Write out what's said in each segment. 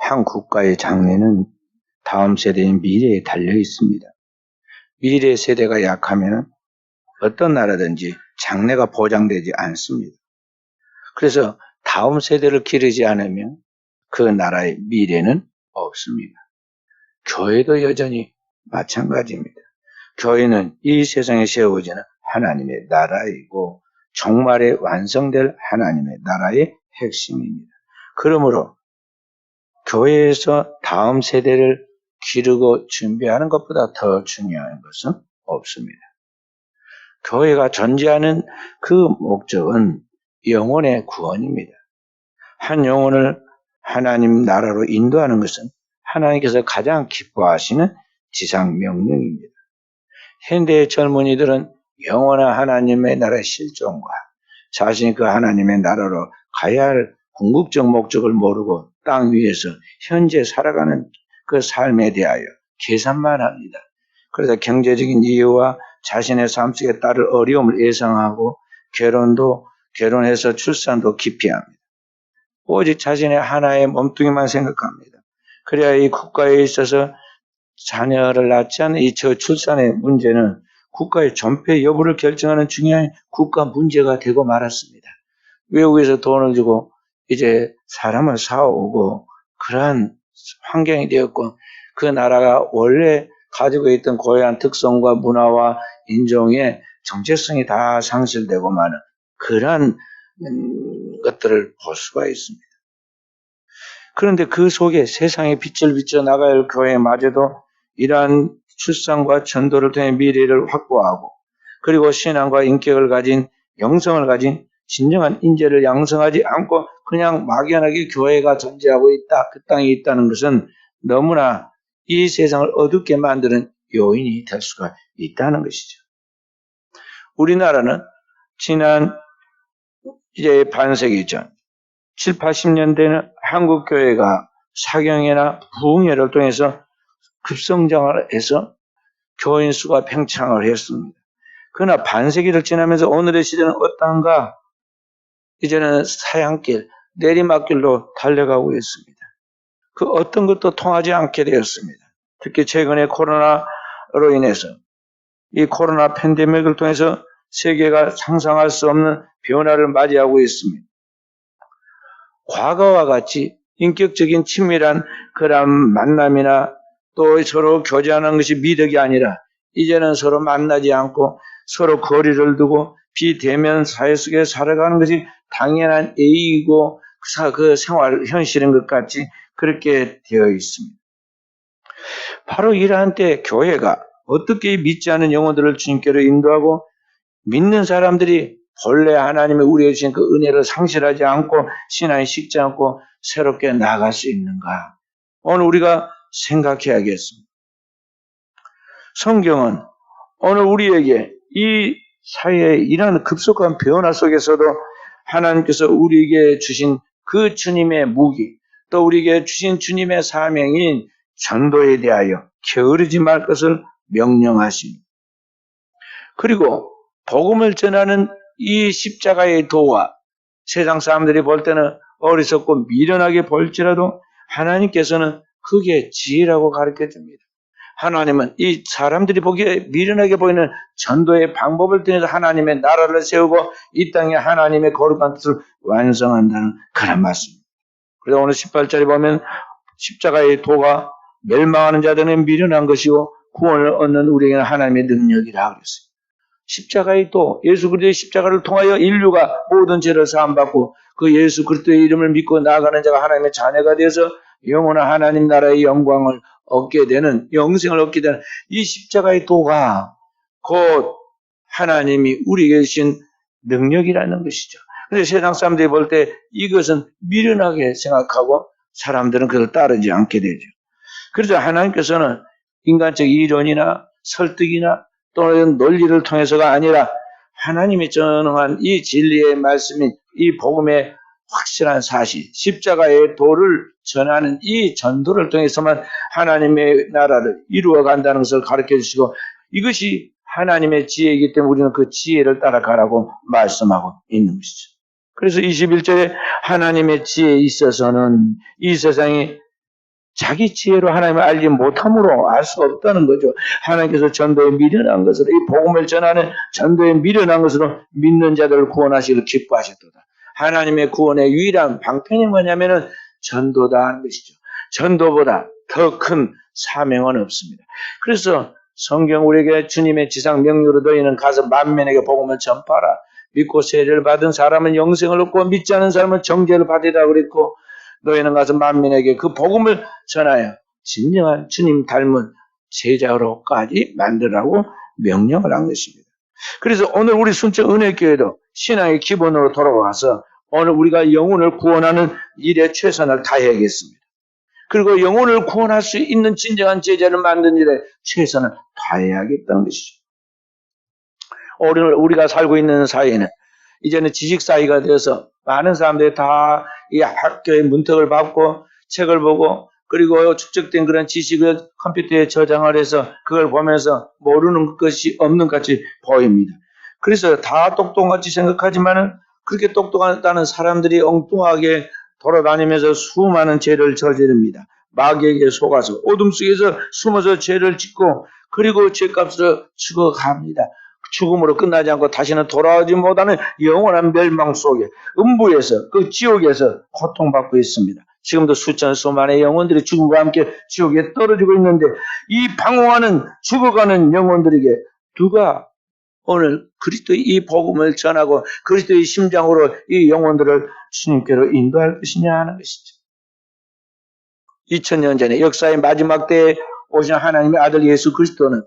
한 국가의 장래는 다음 세대인 미래에 달려 있습니다. 미래 세대가 약하면 어떤 나라든지 장래가 보장되지 않습니다. 그래서 다음 세대를 기르지 않으면 그 나라의 미래는 없습니다. 교회도 여전히 마찬가지입니다. 교회는 이 세상에 세워지는 하나님의 나라이고 종말에 완성될 하나님의 나라의 핵심입니다. 그러므로 교회에서 다음 세대를 기르고 준비하는 것보다 더 중요한 것은 없습니다. 교회가 존재하는 그 목적은 영혼의 구원입니다. 한 영혼을 하나님 나라로 인도하는 것은 하나님께서 가장 기뻐하시는 지상 명령입니다. 현대의 젊은이들은 영원한 하나님의 나라의 실존과 자신이 그 하나님의 나라로 가야 할 궁극적 목적을 모르고 땅 위에서 현재 살아가는 그 삶에 대하여 계산만 합니다. 그래서 경제적인 이유와 자신의 삶 속에 따를 어려움을 예상하고 결혼해서 출산도 기피합니다. 오직 자신의 하나의 몸뚱이만 생각합니다. 그래야 이 국가에 있어서 자녀를 낳지 않는 이 출산의 문제는 국가의 존폐 여부를 결정하는 중요한 국가 문제가 되고 말았습니다. 외국에서 돈을 주고 이제 사람을 사오고 그러한 환경이 되었고 그 나라가 원래 가지고 있던 고유한 특성과 문화와 인종의 정체성이 다 상실되고 마는 그러한 것들을 볼 수가 있습니다. 그런데 그 속에 세상의 빛을 비춰 나가야 할 교회마저도 이러한 출산과 전도를 통해 미래를 확보하고 그리고 신앙과 인격을 가진 영성을 가진 진정한 인재를 양성하지 않고 그냥 막연하게 교회가 존재하고 있다, 그 땅에 있다는 것은 너무나 이 세상을 어둡게 만드는 요인이 될 수가 있다는 것이죠. 우리나라는 지난 이제 반세기 전 7, 80년대는 한국 교회가 사경회나 부흥회를 통해서 급성장을 해서 교인 수가 팽창을 했습니다. 그러나 반세기를 지나면서 오늘의 시대는 어떤가? 이제는 사양길, 내리막길로 달려가고 있습니다. 그 어떤 것도 통하지 않게 되었습니다. 특히 최근에 코로나로 인해서 이 코로나 팬데믹을 통해서 세계가 상상할 수 없는 변화를 맞이하고 있습니다. 과거와 같이 인격적인 친밀한 그런 만남이나 또 서로 교제하는 것이 미덕이 아니라 이제는 서로 만나지 않고 서로 거리를 두고 비대면 사회 속에 살아가는 것이 당연한 예의이고 그 생활 현실인 것 같이 그렇게 되어 있습니다. 바로 이러한 때 교회가 어떻게 믿지 않은 영혼들을 주님께로 인도하고 믿는 사람들이 본래 하나님이 우리에게 주신 그 은혜를 상실하지 않고 신앙이 식지 않고 새롭게 나아갈 수 있는가? 오늘 우리가 생각해야겠습니다. 성경은 오늘 우리에게 이 사회의 이러한 급속한 변화 속에서도 하나님께서 우리에게 주신 그 주님의 무기, 또 우리에게 주신 주님의 사명인 전도에 대하여 게으르지 말 것을 명령하십니다. 그리고 복음을 전하는 이 십자가의 도와 세상 사람들이 볼 때는 어리석고 미련하게 볼지라도 하나님께서는 그게 지혜라고 가르쳐줍니다. 하나님은 이 사람들이 보기에 미련하게 보이는 전도의 방법을 통해서 하나님의 나라를 세우고 이 땅에 하나님의 거룩한 뜻을 완성한다는 그런 말씀입니다. 그래서 오늘 18절에 보면 십자가의 도가 멸망하는 자들은 미련한 것이고 구원을 얻는 우리에게는 하나님의 능력이라 그랬어요. 십자가의 도, 예수 그리스도의 십자가를 통하여 인류가 모든 죄를 사함받고 그 예수 그리스도의 이름을 믿고 나아가는 자가 하나님의 자녀가 되어서 영원한 하나님 나라의 영광을 얻게 되는, 영생을 얻게 되는 이 십자가의 도가 곧 하나님이 우리에게 주신 능력이라는 것이죠. 그런데 세상 사람들이 볼 때 이것은 미련하게 생각하고 사람들은 그걸 따르지 않게 되죠. 그래서 하나님께서는 인간적 이론이나 설득이나 또는 논리를 통해서가 아니라 하나님이 전능한 이 진리의 말씀인 이 복음의 확실한 사실, 십자가의 도를 전하는 이 전도를 통해서만 하나님의 나라를 이루어 간다는 것을 가르쳐 주시고 이것이 하나님의 지혜이기 때문에 우리는 그 지혜를 따라가라고 말씀하고 있는 것이죠. 그래서 21절에 하나님의 지혜에 있어서는 이 세상이 자기 지혜로 하나님을 알지 못함으로 알 수 없다는 거죠. 하나님께서 전도에 미련한 것으로, 이 복음을 전하는 전도에 미련한 것으로 믿는 자들을 구원하시기를 기뻐하셨도다. 하나님의 구원의 유일한 방편이 뭐냐면은 전도다 하는 것이죠. 전도보다 더 큰 사명은 없습니다. 그래서 성경 우리에게 주님의 지상 명령으로 너희는 가서 만민에게 복음을 전파하라. 믿고 세례를 받은 사람은 영생을 얻고 믿지 않은 사람은 정죄를 받으리라 그랬고, 너희는 가서 만민에게 그 복음을 전하여 진정한 주님 닮은 제자로까지 만들라고 명령을 한 것입니다. 그래서 오늘 우리 순천 은혜교회도 신앙의 기본으로 돌아와서 오늘 우리가 영혼을 구원하는 일에 최선을 다해야겠습니다. 그리고 영혼을 구원할 수 있는 진정한 제자를 만드는 일에 최선을 다해야겠다는 것이죠. 오늘 우리가 살고 있는 사회는 이제는 지식 사회가 되어서 많은 사람들이 다 이 학교의 문턱을 받고 책을 보고 그리고 축적된 그런 지식을 컴퓨터에 저장을 해서 그걸 보면서 모르는 것이 없는 것 같이 보입니다. 그래서 다 똑똑같이 생각하지만은 그렇게 똑똑하다는 사람들이 엉뚱하게 돌아다니면서 수많은 죄를 저지릅니다. 마귀에게 속아서 어둠 속에서 숨어서 죄를 짓고 그리고 죄값을 죽어갑니다. 죽음으로 끝나지 않고 다시는 돌아오지 못하는 영원한 멸망 속에 음부에서 그 지옥에서 고통받고 있습니다. 지금도 수많은 영혼들이 죽음과 함께 지옥에 떨어지고 있는데 이 방황하는 죽어가는 영혼들에게 누가 오늘 그리스도의 이 복음을 전하고 그리스도의 심장으로 이 영혼들을 주님께로 인도할 것이냐 하는 것이죠. 2000년 전에 역사의 마지막 때에 오신 하나님의 아들 예수 그리스도는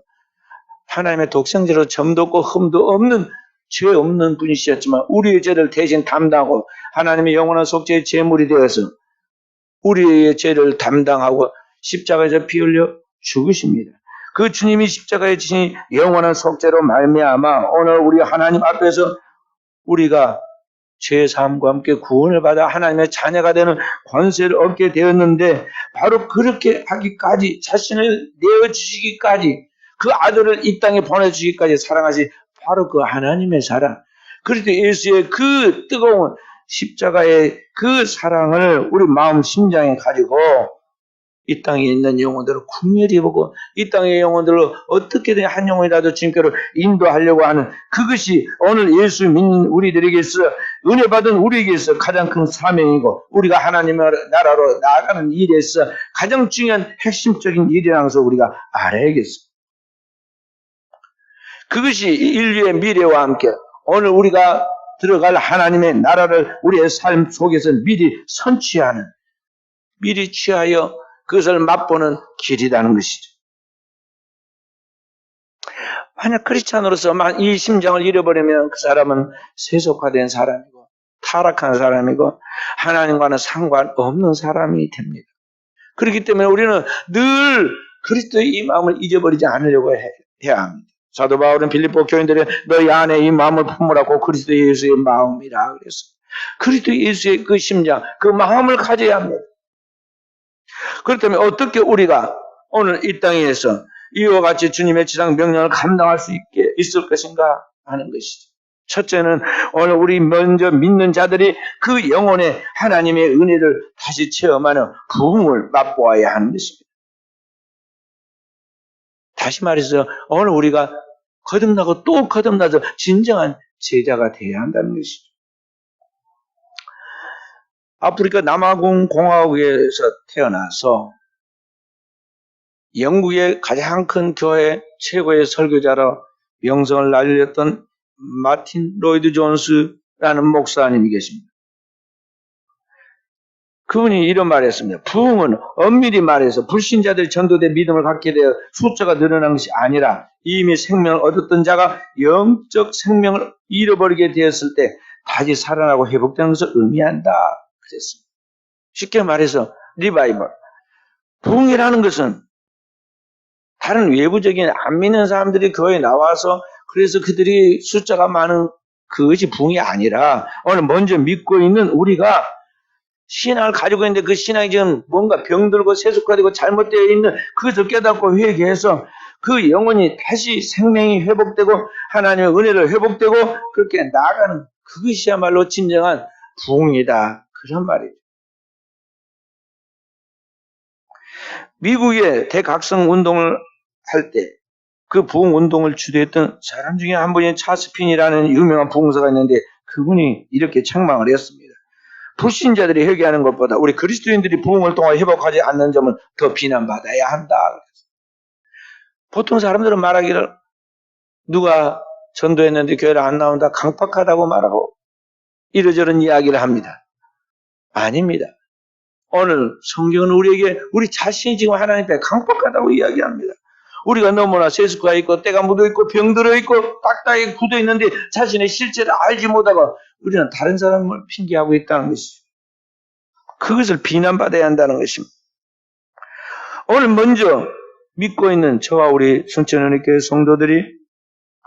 하나님의 독생자로 점도 없고 흠도 없는 죄 없는 분이셨지만 우리의 죄를 대신 담당하고 하나님의 영원한 속죄의 제물이 되어서 우리의 죄를 담당하고 십자가에서 피 흘려 죽으십니다. 그 주님이 십자가에 지신 영원한 속죄로 말미암아 오늘 우리 하나님 앞에서 우리가 죄사함과 함께 구원을 받아 하나님의 자녀가 되는 권세를 얻게 되었는데 바로 그렇게 하기까지 자신을 내어주시기까지 그 아들을 이 땅에 보내주시기까지 사랑하신 바로 그 하나님의 사랑, 그리스도 예수의 그 뜨거운 십자가의 그 사랑을 우리 마음 심장에 가지고 이 땅에 있는 영혼들을 궁멸히 보고 이 땅의 영혼들을 어떻게든 한 영혼이라도 주님께로 인도하려고 하는 그것이 오늘 예수 믿는 우리들에게서 은혜 받은 우리에게서 가장 큰 사명이고 우리가 하나님의 나라로 나아가는 일에서 가장 중요한 핵심적인 일이라는 것을 우리가 알아야겠습니다. 그것이 인류의 미래와 함께 오늘 우리가 들어갈 하나님의 나라를 우리의 삶 속에서 미리 선취하는, 미리 취하여 그것을 맛보는 길이라는 것이죠. 만약 크리스찬으로서만 이 심장을 잃어버리면 그 사람은 세속화된 사람이고 타락한 사람이고 하나님과는 상관없는 사람이 됩니다. 그렇기 때문에 우리는 늘 그리스도의 이 마음을 잊어버리지 않으려고 해야 합니다. 사도 바울은 빌립보 교인들의 너희 안에 이 마음을 품으라고 그리스도 예수의 마음이라 그랬습니다. 그리스도 예수의 그 심장, 그 마음을 가져야 합니다. 그렇다면 어떻게 우리가 오늘 이 땅에서 이와 같이 주님의 지상 명령을 감당할 수 있을 것인가 하는 것이죠. 첫째는 오늘 우리 먼저 믿는 자들이 그 영혼의 하나님의 은혜를 다시 체험하는 부흥을 맛보아야 하는 것입니다. 다시 말해서 오늘 우리가 거듭나고 또 거듭나서 진정한 제자가 되어야 한다는 것이죠. 아프리카 남아공 공화국에서 태어나서 영국의 가장 큰 교회 최고의 설교자로 명성을 날렸던 마틴 로이드 존스라는 목사님이 계십니다. 그분이 이런 말을 했습니다. 부흥은 엄밀히 말해서 불신자들이 전도된 믿음을 갖게 되어 숫자가 늘어난 것이 아니라 이미 생명을 얻었던 자가 영적 생명을 잃어버리게 되었을 때 다시 살아나고 회복되는 것을 의미한다. 그랬습니다. 쉽게 말해서 리바이벌. 부흥이라는 것은 다른 외부적인 안 믿는 사람들이 교회에 나와서 그래서 그들이 숫자가 많은 그것이 부흥이 아니라 오늘 먼저 믿고 있는 우리가 신앙을 가지고 있는데 그 신앙이 지금 뭔가 병들고 세속화되고 잘못되어 있는 그것을 깨닫고 회개해서 그 영혼이 다시 생명이 회복되고 하나님의 은혜를 회복되고 그렇게 나아가는 그것이야말로 진정한 부흥이다. 그런 말이죠. 미국의 대각성 운동을 할 때 그 부흥 운동을 주도했던 사람 중에 한 분이 찰스핀이라는 유명한 부흥사가 있는데 그분이 이렇게 책망을 했습니다. 불신자들이 회개하는 것보다 우리 그리스도인들이 부흥을 통해 회복하지 않는 점은 더 비난받아야 한다. 보통 사람들은 말하기를 누가 전도했는데 교회를 안 나온다 강팍하다고 말하고 이러저런 이야기를 합니다. 아닙니다. 오늘 성경은 우리에게 우리 자신이 지금 하나님 앞에 강팍하다고 이야기합니다. 우리가 너무나 세습가 있고 때가 묻어있고 병들어 있고 딱딱하게 굳어있는데 자신의 실체를 알지 못하고 우리는 다른 사람을 핑계하고 있다는 것이죠. 그것을 비난받아야 한다는 것입니다. 오늘 먼저 믿고 있는 저와 우리 순천은혜교회 성도들이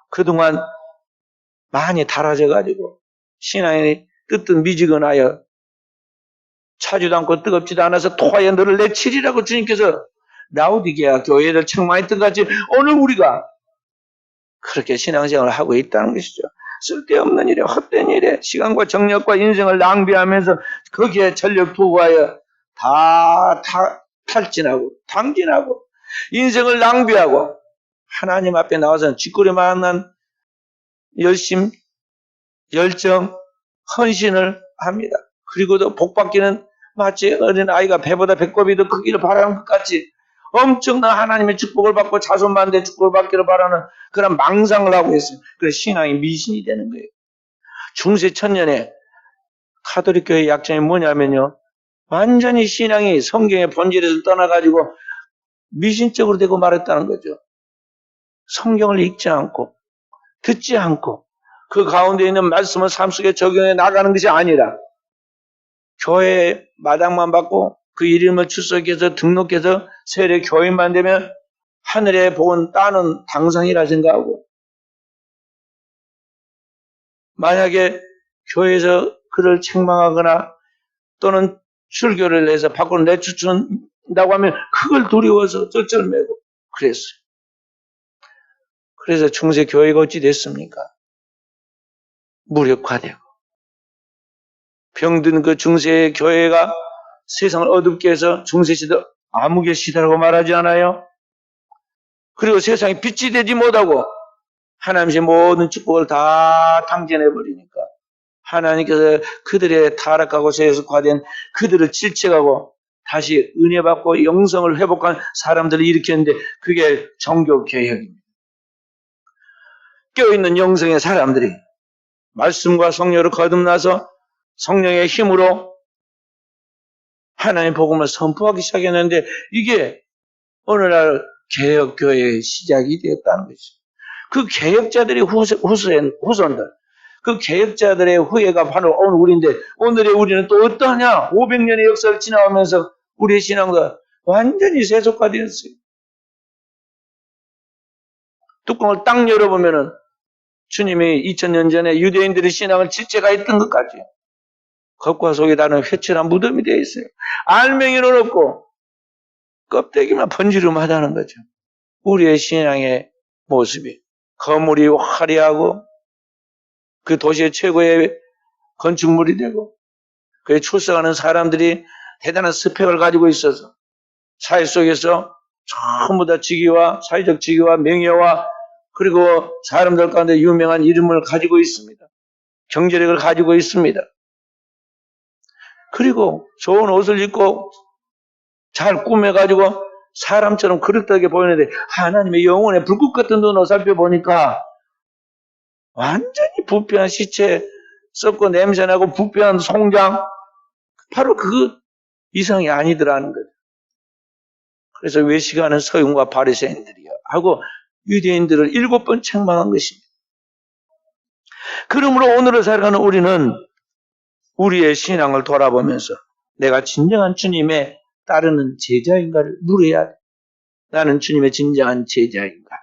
그동안 많이 달아져가지고 신앙이 뜨뜻미지근하여 차지도 않고 뜨겁지도 않아서 토하여 너를 내치리라고 주님께서 라오디게아 교회를 책망했던 같이 오늘 우리가 그렇게 신앙생활을 하고 있다는 것이죠. 쓸데없는 일에 헛된 일에 시간과 정력과 인생을 낭비하면서 거기에 전력 투구하여 다 탈진하고 당진하고 인생을 낭비하고 하나님 앞에 나와서는 쥐꼬리만한 열심, 열정, 헌신을 합니다. 그리고도 복받기는 마치 어린 아이가 배보다 배꼽이 더 크기를 바라는 것 같이 엄청난 하나님의 축복을 받고 자손만대 축복을 받기를 바라는 그런 망상을 하고 있어요. 그래서 신앙이 미신이 되는 거예요. 중세 천년에 카톨릭 교회의 약점이 뭐냐면요. 완전히 신앙이 성경의 본질에서 떠나가지고 미신적으로 되고 말았다는 거죠. 성경을 읽지 않고 듣지 않고 그 가운데 있는 말씀을 삶 속에 적용해 나가는 것이 아니라 교회 마당만 받고 그 이름을 출석해서 등록해서 세례 교인만 되면 하늘의 복은 따는 당상이라 생각하고 만약에 교회에서 그를 책망하거나 또는 출교를 해서 밖으로 내쫓는다고 하면 그걸 두려워서 쩔쩔매고 그랬어요. 그래서 중세 교회가 어찌 됐습니까? 무력화되고 병든 그 중세 교회가 세상을 어둡게 해서 중세시대 암흑의 시대라고 말하지 않아요? 그리고 세상에 빛이 되지 못하고 하나님의 모든 축복을 다 탕진해버리니까 하나님께서 그들의 타락하고 세속화된 그들을 질책하고 다시 은혜 받고 영성을 회복한 사람들을 일으켰는데 그게 종교개혁입니다. 깨어있는 영성의 사람들이 말씀과 성령으로 거듭나서 성령의 힘으로 하나님의 복음을 선포하기 시작했는데 이게 오늘날 개혁교회의 시작이 되었다는 것이죠. 그 개혁자들의 후손들, 그 개혁자들의 후예가 바로 오늘 우리인데 오늘의 우리는 또 어떠하냐? 500년의 역사를 지나오면서 우리의 신앙과 완전히 세속화되었어요. 뚜껑을 딱 열어보면은 주님이 2000년 전에 유대인들의 신앙을 질책했던 것까지 겉과 속이 다른 회칠한 무덤이 되어 있어요. 알맹이는 없고 껍데기만 번지름하다는 거죠. 우리의 신앙의 모습이 거물이 화려하고 그 도시의 최고의 건축물이 되고 그에 출석하는 사람들이 대단한 스펙을 가지고 있어서 사회 속에서 전부 다 직위와 사회적 직위와 명예와 그리고 사람들 가운데 유명한 이름을 가지고 있습니다. 경제력을 가지고 있습니다. 그리고 좋은 옷을 입고 잘 꾸며가지고 사람처럼 그릇되게 보이는데 하나님의 영혼의 불꽃 같은 눈으로 살펴보니까 완전히 부패한 시체 썩고 냄새나고 부패한 송장 바로 그 이상이 아니더라는 거예요. 그래서 외식하는 서윤과 바리새인들이요 하고 유대인들을 7번 책망한 것입니다. 그러므로 오늘을 살아가는 우리는 우리의 신앙을 돌아보면서 내가 진정한 주님의 따르는 제자인가를 물어야 돼. 나는 주님의 진정한 제자인가?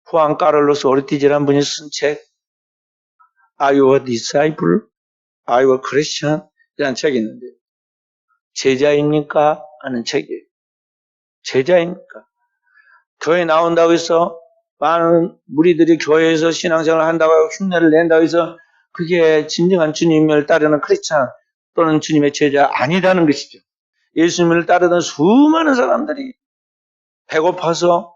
후안 카를로스 오르티즈라는 분이 쓴 책 Are you a disciple? Are you a Christian? 이라는 책이 있는데 제자입니까? 하는 책이에요. 제자입니까? 교회 나온다고 해서 많은 무리들이 교회에서 신앙생활을 한다고 하고 흉내를 낸다고 해서 그게 진정한 주님을 따르는 크리스찬 또는 주님의 제자 아니라는 것이죠. 예수님을 따르던 수많은 사람들이 배고파서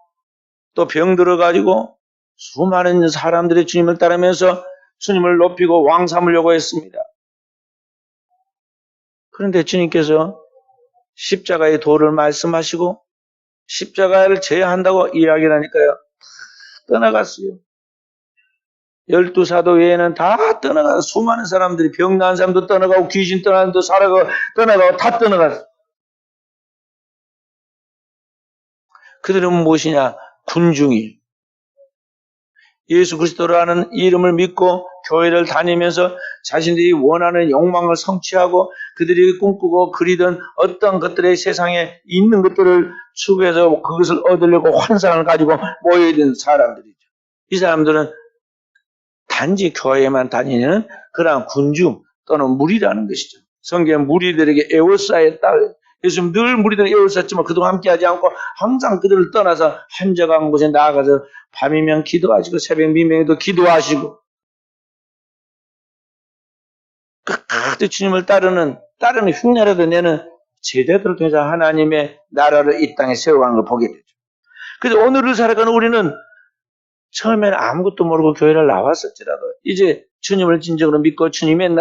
또 병들어가지고 수많은 사람들이 주님을 따르면서 주님을 높이고 왕 삼으려고 했습니다. 그런데 주님께서 십자가의 도를 말씀하시고 십자가를 져야 한다고 이야기를 하니까요. 떠나갔어요. 12사도 외에는 다 떠나가서 수많은 사람들이 병 나은 사람도 떠나가고 귀신 떠나는 사람도 살아가고 떠나가고 다 떠나갔어요. 그들은 무엇이냐? 군중이 예수 그리스도라는 이름을 믿고 교회를 다니면서 자신들이 원하는 욕망을 성취하고 그들이 꿈꾸고 그리던 어떤 것들의 세상에 있는 것들을 추구해서 그것을 얻으려고 환상을 가지고 모여있는 사람들이죠. 이 사람들은 단지 교회에만 다니는 그러한 군중 또는 무리라는 것이죠. 성경은 무리들에게 에워싸였다. 예수님 늘 무리들을 에워쌌지만 그동안 함께하지 않고 항상 그들을 떠나서 한적한 곳에 나아가서 밤이면 기도하시고 새벽 미명에도 기도하시고 끝까지 주님을 따르는 흉내라도 내는 제자들을 통해서 하나님의 나라를 이 땅에 세워가는 걸 보게 되죠. 그래서 오늘을 살아가는 우리는 처음에는 아무것도 모르고 교회를 나왔을지라도 이제 주님을 진정으로 믿고 주님의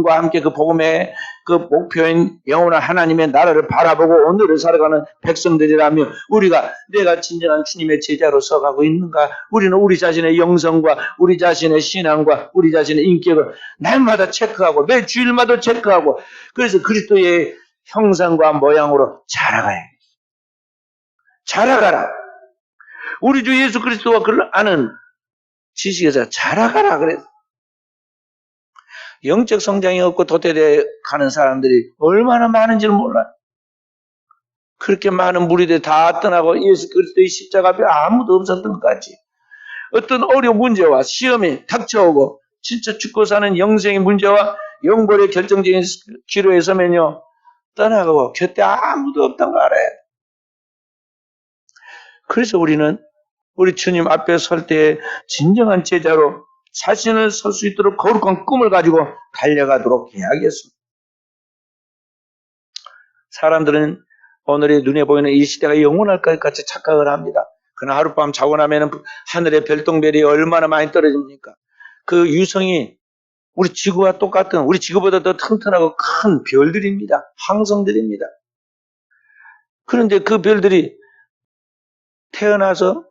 과 함께 그 복음의 그 목표인 영원한 하나님의 나라를 바라보고 오늘을 살아가는 백성들이라면 우리가 내가 진정한 주님의 제자로 서가고 있는가? 우리는 우리 자신의 영성과 우리 자신의 신앙과 우리 자신의 인격을 날마다 체크하고 매 주일마다 체크하고 그래서 그리스도의 형상과 모양으로 자라가라. 우리 주 예수 그리스도와 그를 아는 지식에서 자라가라 그랬어. 영적 성장이 없고 도태되어 가는 사람들이 얼마나 많은지를 몰라요. 그렇게 많은 무리들이 다 떠나고 예수 그리스도의 십자가 앞에 아무도 없었던 것 같이 어떤 어려운 문제와 시험이 닥쳐오고 진짜 죽고 사는 영생의 문제와 영벌의 결정적인 기로에 서면요 떠나가고 곁에 아무도 없던 거 알아요. 그래서 우리는 우리 주님 앞에 설 때 진정한 제자로 자신을 설 수 있도록 거룩한 꿈을 가지고 달려가도록 해야겠습니다. 사람들은 오늘의 눈에 보이는 이 시대가 영원할 것 같이 착각을 합니다. 그러나 하룻밤 자고 나면 하늘의 별똥별이 얼마나 많이 떨어집니까? 그 유성이 우리 지구와 똑같은 우리 지구보다 더 튼튼하고 큰 별들입니다. 항성들입니다. 그런데 그 별들이 태어나서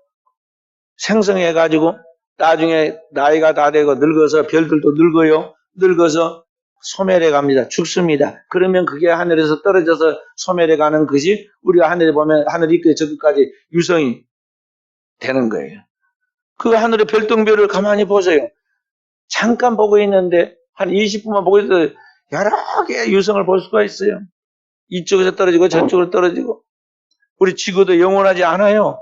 생성해가지고 나중에 나이가 다 되고 늙어서 별들도 늙어요. 늙어서 소멸해 갑니다. 죽습니다. 그러면 그게 하늘에서 떨어져서 소멸해 가는 것이 우리가 하늘에 보면 하늘 이끌어 저기까지 유성이 되는 거예요. 그 하늘의 별똥별을 가만히 보세요. 잠깐 보고 있는데 한 20분만 보고 있어도 여러 개의 유성을 볼 수가 있어요. 이쪽에서 떨어지고 저쪽으로 떨어지고 우리 지구도 영원하지 않아요.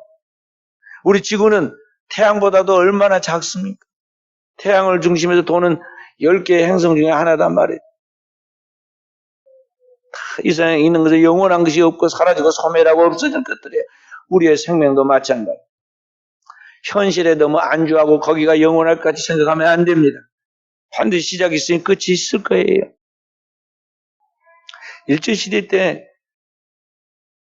우리 지구는 태양보다도 얼마나 작습니까? 태양을 중심에서 도는 10개의 행성 중에 하나단 말이에요. 이 세상에 있는 것은 영원한 것이 없고 사라지고 소멸하고 없어질 것들이에요. 우리의 생명도 마찬가지예요. 현실에 너무 안주하고 거기가 영원할 것 같이 생각하면 안 됩니다. 반드시 시작이 있으니 끝이 있을 거예요. 일제시대 때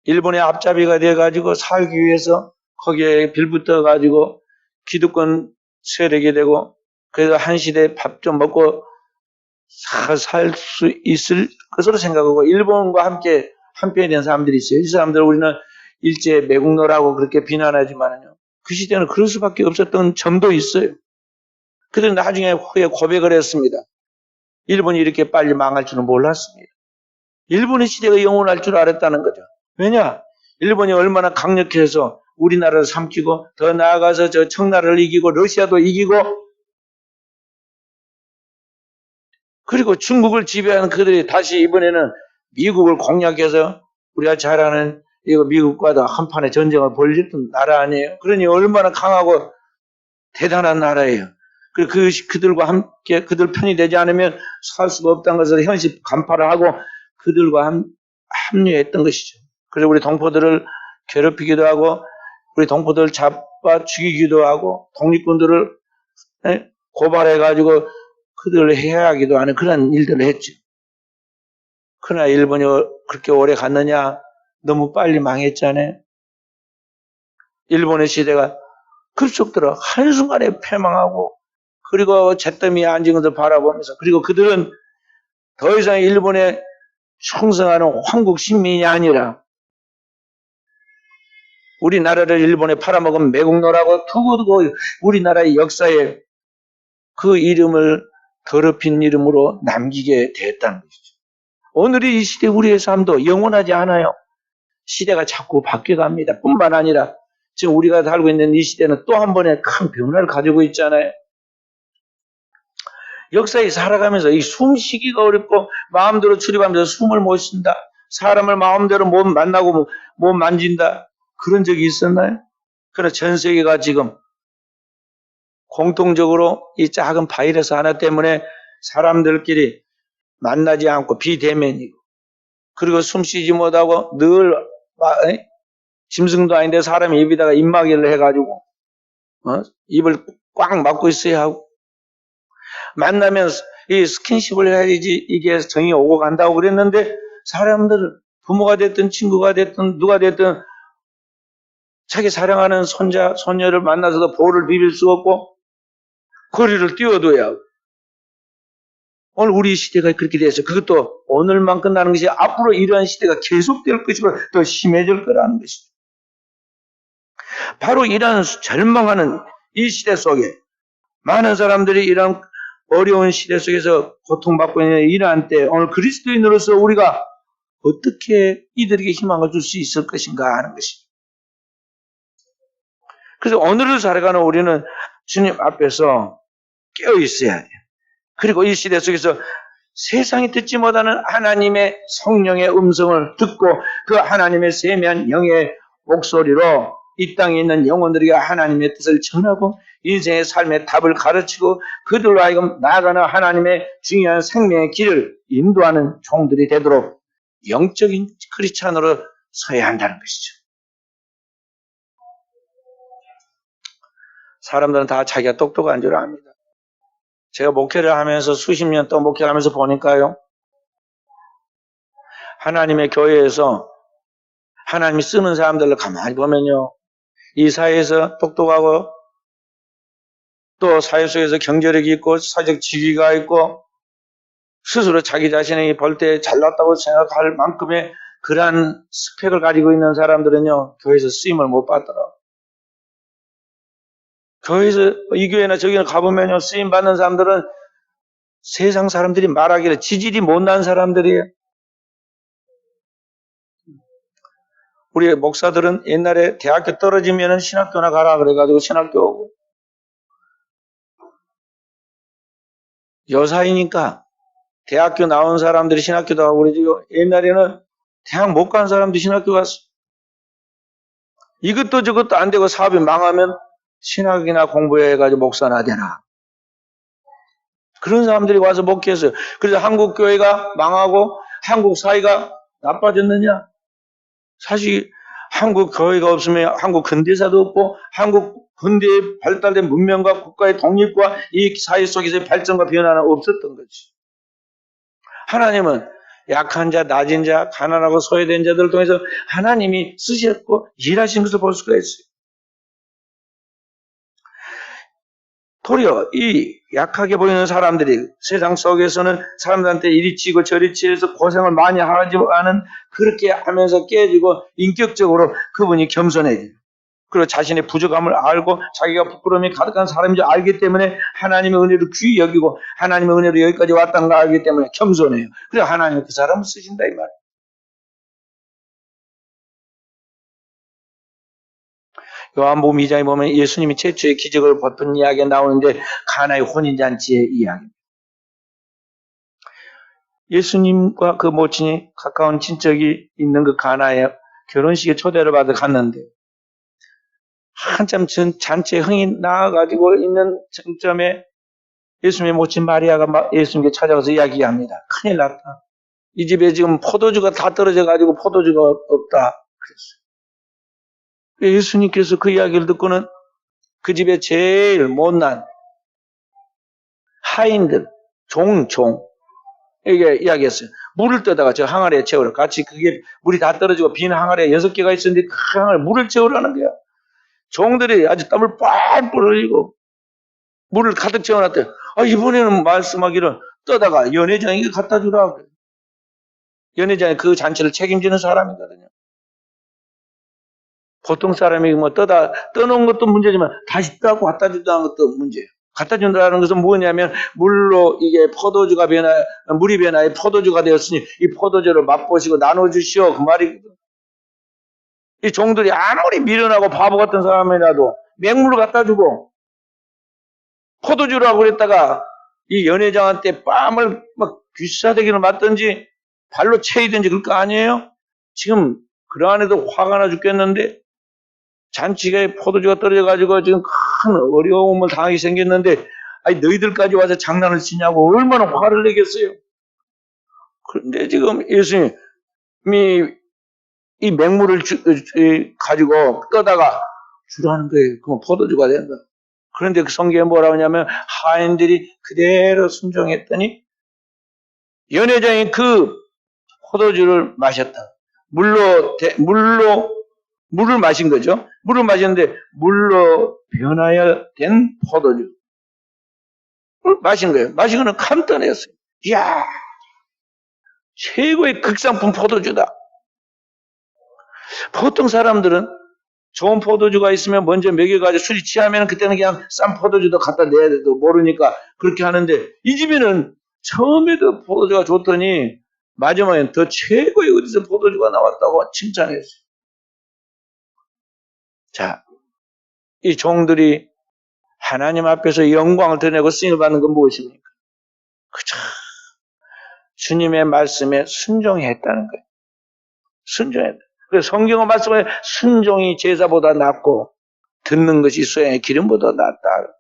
일본의 앞잡이가 돼가지고 살기 위해서 거기에 빌붙어가지고 기득권 세력이 되고 그래서 한 시대 밥 좀 먹고 살 수 있을 것으로 생각하고 일본과 함께 한편이 된 사람들이 있어요. 이 사람들을 우리는 일제 매국노라고 그렇게 비난하지만요. 그 시대는 그럴 수밖에 없었던 점도 있어요. 그들은 나중에 후에 고백을 했습니다. 일본이 이렇게 빨리 망할 줄은 몰랐습니다. 일본의 시대가 영원할 줄 알았다는 거죠. 왜냐? 일본이 얼마나 강력해서 우리나라를 삼키고 더 나아가서 저 청나라를 이기고 러시아도 이기고 그리고 중국을 지배하는 그들이 다시 이번에는 미국을 공략해서 우리가 잘 아는 이거 미국과도 한판의 전쟁을 벌였던 나라 아니에요. 그러니 얼마나 강하고 대단한 나라예요. 그리고 그들과 함께 그들 편이 되지 않으면 살 수가 없다는 것을 현실 간파를 하고 그들과 합류했던 것이죠. 그래서 우리 동포들을 괴롭히기도 하고 우리 동포들을 잡아 죽이기도 하고 독립군들을 고발해가지고 그들을 해하기도 하는 그런 일들을 했죠. 그러나 일본이 그렇게 오래 갔느냐? 너무 빨리 망했잖아요. 일본의 시대가 급속도로 한순간에 패망하고, 그리고 잿더미에 앉은 것을 바라보면서, 그리고 그들은 더 이상 일본에 충성하는 황국 신민이 아니라 우리나라를 일본에 팔아먹은 매국노라고 두고두고 우리나라의 역사에 그 이름을 더럽힌 이름으로 남기게 됐다는 것이죠. 오늘의 이 시대 우리의 삶도 영원하지 않아요. 시대가 자꾸 바뀌어갑니다. 뿐만 아니라 지금 우리가 살고 있는 이 시대는 또 한 번의 큰 변화를 가지고 있잖아요. 역사에 살아가면서 이 숨쉬기가 어렵고 마음대로 출입하면서 숨을 못 쉰다. 사람을 마음대로 못 만나고 못 만진다. 그런 적이 있었나요? 그러나 전 세계가 지금 공통적으로 이 작은 바이러스 하나 때문에 사람들끼리 만나지 않고 비대면이고, 그리고 숨쉬지 못하고 늘 짐승도 아닌데 사람이 입에다가 입마개를 해가지고 입을 꽉 막고 있어야 하고, 만나면 이 스킨십을 해야지 이게 정이 오고 간다고 그랬는데, 사람들은 부모가 됐든 친구가 됐든 누가 됐든 자기 사랑하는 손자, 손녀를 만나서도 볼을 비빌 수 없고 거리를 띄워둬야 하고. 오늘 우리 시대가 그렇게 돼서 그것도 오늘만 끝나는 것이 앞으로 이러한 시대가 계속될 것이고 더 심해질 거라는 것이죠. 바로 이러한 절망하는 이 시대 속에 많은 사람들이 이런 어려운 시대 속에서 고통받고 있는 이러한 때 오늘 그리스도인으로서 우리가 어떻게 이들에게 희망을 줄 수 있을 것인가 하는 것이죠. 그래서 오늘을 살아가는 우리는 주님 앞에서 깨어 있어야 돼요. 그리고 이 시대 속에서 세상이 듣지 못하는 하나님의 성령의 음성을 듣고 그 하나님의 세미한 영의 목소리로 이 땅에 있는 영혼들에게 하나님의 뜻을 전하고 인생의 삶의 답을 가르치고 그들로 하여금 나아가는 하나님의 중요한 생명의 길을 인도하는 종들이 되도록 영적인 크리스찬으로 서야 한다는 것이죠. 사람들은 다 자기가 똑똑한 줄 압니다. 제가 목회를 하면서 수십 년 동안 목회하면서 보니까요, 하나님의 교회에서 하나님이 쓰는 사람들을 가만히 보면요, 이 사회에서 똑똑하고 또 사회 속에서 경제력이 있고 사회적 지위가 있고 스스로 자기 자신이 볼 때 잘났다고 생각할 만큼의 그러한 스펙을 가지고 있는 사람들은요, 교회에서 쓰임을 못 받더라고요. 교회에서 이 교회나 저기나 가보면요, 쓰임 받는 사람들은 세상 사람들이 말하기를 지질이 못난 사람들이에요. 우리 목사들은 옛날에 대학교 떨어지면 신학교나 가라 그래가지고 신학교 오고, 여사이니까 대학교 나온 사람들이 신학교도 가고 그러죠. 옛날에는 대학 못 간 사람도 신학교 갔어. 이것도 저것도 안 되고 사업이 망하면 신학이나 공부해가지고 목사나 되나. 그런 사람들이 와서 목회했어요. 그래서 한국 교회가 망하고 한국 사회가 나빠졌느냐? 사실 한국 교회가 없으면 한국 근대사도 없고 한국 근대의 발달된 문명과 국가의 독립과 이 사회 속에서의 발전과 변화는 없었던 거지. 하나님은 약한 자, 낮은 자, 가난하고 소외된 자들을 통해서 하나님이 쓰셨고 일하신 것을 볼 수가 있어요. 도리어 이 약하게 보이는 사람들이 세상 속에서는 사람들한테 이리 치고 저리 치해서 고생을 많이 하지만은 그렇게 하면서 깨지고 인격적으로 그분이 겸손해져요. 그리고 자신의 부족함을 알고 자기가 부끄러움이 가득한 사람인 줄 알기 때문에 하나님의 은혜를 귀히 여기고 하나님의 은혜로 여기까지 왔다는 걸 알기 때문에 겸손해요. 그래서 하나님은 그 사람을 쓰신다 이 말이에요. 요한복음 2장에 보면 예수님이 최초의 기적을 보던 이야기가 나오는데 가나의 혼인잔치의 이야기입니다. 예수님과 그 모친이 가까운 친척이 있는 그 가나에 결혼식에 초대를 받아 갔는데 한참 전 잔치에 흥이 나가지고 있는 정점에 예수님의 모친 마리아가 예수님께 찾아가서 이야기합니다. 큰일 났다. 이 집에 지금 포도주가 다 떨어져가지고 포도주가 없다. 그랬어요. 예수님께서 그 이야기를 듣고는 그 집에 제일 못난 하인들, 종, 이게 이야기했어요. 물을 떠다가 저 항아리에 채우라. 같이 그게 물이 다 떨어지고 빈 항아리에 6개가 있었는데 그 항아리에 물을 채우라는 거야. 종들이 아주 땀을 뻘뻘 흘리고 물을 가득 채워놨대. 이번에는 말씀하기를 떠다가 연회장에게 갖다 주라. 연회장이 그 잔치를 책임지는 사람이거든요. 보통 사람이 뭐 떠놓은 것도 문제지만 다시 떠갖고 갖다 준다는 것도 문제예요. 갖다 준다는 것은 뭐냐면 물로 이게 물이 변하여 포도주가 되었으니 이 포도주를 맛보시고 나눠주시오. 그 말이거든. 이 종들이 아무리 미련하고 바보 같은 사람이라도 맹물을 갖다 주고 포도주라고 그랬다가 이 연회장한테 뺨을 막 귀싸대기를 맞든지 발로 채이든지 그럴 거 아니에요? 지금 그러한에도 화가 나 죽겠는데 잔치에 포도주가 떨어져가지고 지금 큰 어려움을 당하게 생겼는데 너희들까지 와서 장난을 치냐고 얼마나 화를 내겠어요. 그런데 지금 예수님이 이 맹물을 가지고 떠다가 주라는 거예요. 그러면 포도주가 된다. 그런데 그 성경에 뭐라고 하냐면 하인들이 그대로 순종했더니 연회장이 그 포도주를 마셨다. 물을 마신 거죠. 물을 마셨는데 물로 변하여 된 포도주를 마신 거예요. 마시고는 감탄했어요. 이야, 최고의 극상품 포도주다. 보통 사람들은 좋은 포도주가 있으면 먼저 먹여가지고 술이 취하면 그때는 그냥 싼 포도주도 갖다 내야 돼도 모르니까 그렇게 하는데 이 집에는 처음에도 포도주가 좋더니 마지막엔 더 최고의 어디서 포도주가 나왔다고 칭찬했어요. 자, 이 종들이 하나님 앞에서 영광을 드러내고 쓰임을 받는 건 무엇입니까? 그죠? 주님의 말씀에 순종했다는 거예요. 순종했다. 그래서 성경의 말씀에 순종이 제사보다 낫고 듣는 것이 수양의 기름보다 낫다.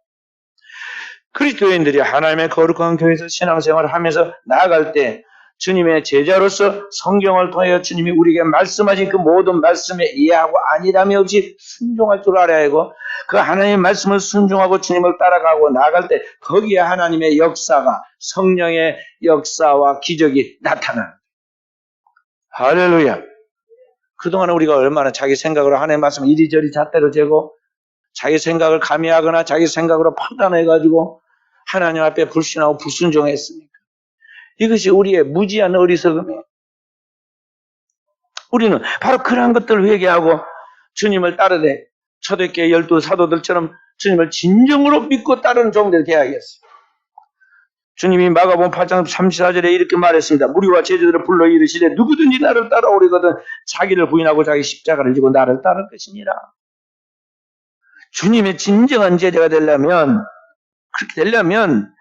그리스도인들이 하나님의 거룩한 교회에서 신앙생활을 하면서 나아갈 때 주님의 제자로서 성경을 통하여 주님이 우리에게 말씀하신 그 모든 말씀에 이해하고 안일함이 없이 순종할 줄 알아야 하고 그 하나님의 말씀을 순종하고 주님을 따라가고 나아갈 때 거기에 하나님의 역사가 성령의 역사와 기적이 나타나는 할렐루야. 그동안 우리가 얼마나 자기 생각으로 하나님의 말씀을 이리저리 잣대로 재고 자기 생각을 가미하거나 자기 생각으로 판단해가지고 하나님 앞에 불신하고 불순종했습니까? 이것이 우리의 무지한 어리석음이에요. 우리는 바로 그러한 것들을 회개하고 주님을 따르되 초대교회 12 사도들처럼 주님을 진정으로 믿고 따르는 종들이 되어야겠어요. 주님이 마가복음 8장 34절에 이렇게 말했습니다. 무리와 제자들을 불러 이르시되 누구든지 나를 따라오려거든 자기를 부인하고 자기 십자가를 지고 나를 따를 것이니라. 주님의 진정한 제자가 되려면 그렇게 되려면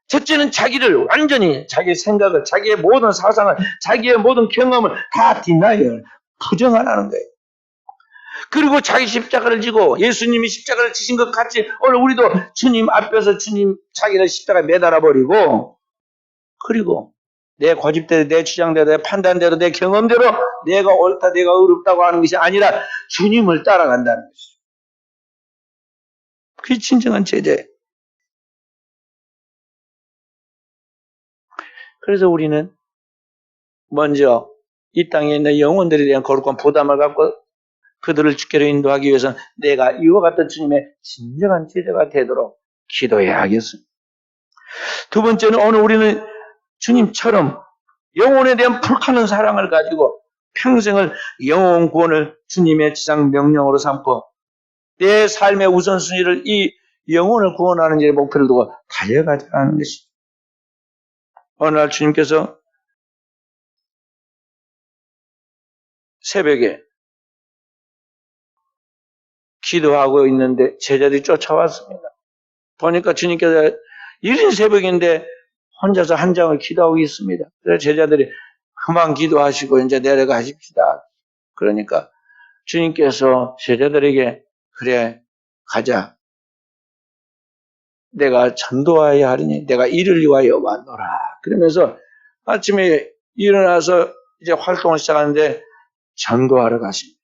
첫째는 자기를 완전히 자기의 생각을 자기의 모든 사상을 자기의 모든 경험을 다 디나이얼 부정하라는 거예요. 그리고 자기 십자가를 지고 예수님이 십자가를 지신 것 같이 오늘 우리도 주님 앞에서 주님 자기를 십자가에 매달아 버리고 그리고 내 고집대로 내 주장대로 내 판단대로 내 경험대로 내가 옳다 내가 어렵다고 하는 것이 아니라 주님을 따라간다는 것이죠. 그게 진정한 제자예요. 그래서 우리는 먼저 이 땅에 있는 영혼들에 대한 거룩한 부담을 갖고 그들을 주께로 인도하기 위해서는 내가 이와 같은 주님의 진정한 제자가 되도록 기도해야 하겠습니다. 두 번째는 오늘 우리는 주님처럼 영혼에 대한 불타는 사랑을 가지고 평생을 영혼 구원을 주님의 지상 명령으로 삼고 내 삶의 우선순위를 이 영혼을 구원하는 일에 목표를 두고 달려가자는 것입니다. 어느 날 주님께서 새벽에 기도하고 있는데 제자들이 쫓아왔습니다. 보니까 주님께서 이른 새벽인데 혼자서 한 장을 기도하고 있습니다. 그래서 제자들이 그만 기도하시고 이제 내려가십시다. 그러니까 주님께서 제자들에게 그래 가자. 내가 전도하여야 하리니 내가 이를 위하여 왔노라. 그러면서 아침에 일어나서 이제 활동을 시작하는데 전도하러 가십니다.